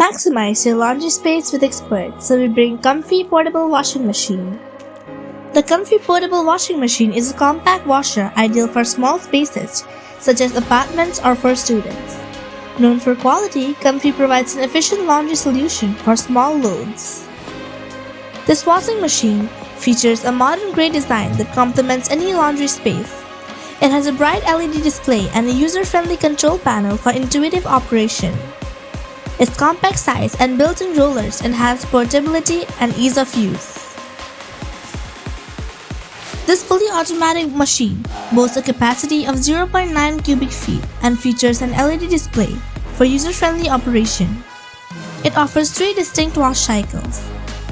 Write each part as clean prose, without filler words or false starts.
Maximize your laundry space with experts, so we bring Comfee Portable Washing Machine. The Comfee Portable Washing Machine is a compact washer ideal for small spaces, such as apartments or for students. Known for quality, Comfee provides an efficient laundry solution for small loads. This washing machine features a modern gray design that complements any laundry space. It has a bright LED display and a user-friendly control panel for intuitive operation. Its compact size and built-in rollers enhance portability and ease of use. This fully automatic machine boasts a capacity of 0.9 cubic feet and features an LED display for user-friendly operation. It offers 3 distinct wash cycles: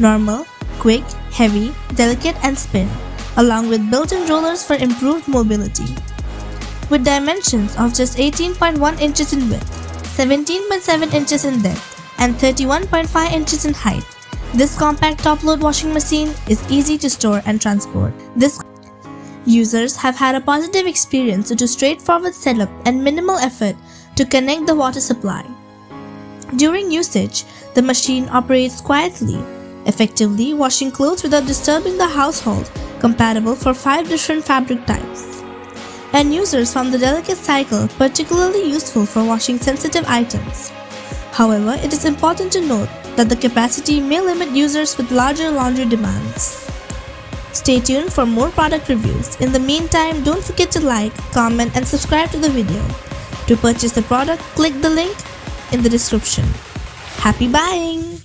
normal, quick, heavy, delicate, and spin, along with built-in rollers for improved mobility. With dimensions of just 18.1 inches in width, 17.7 inches in depth, and 31.5 inches in height, this compact top-load washing machine is easy to store and transport. Users have had a positive experience due to straightforward setup and minimal effort to connect the water supply. During usage, the machine operates quietly, effectively washing clothes without disturbing the household, compatible for 5 different fabric types. And users found the delicate cycle particularly useful for washing sensitive items. However, it is important to note that the capacity may limit users with larger laundry demands. Stay tuned for more product reviews. In the meantime, don't forget to like, comment, and subscribe to the video. To purchase the product, click the link in the description. Happy buying!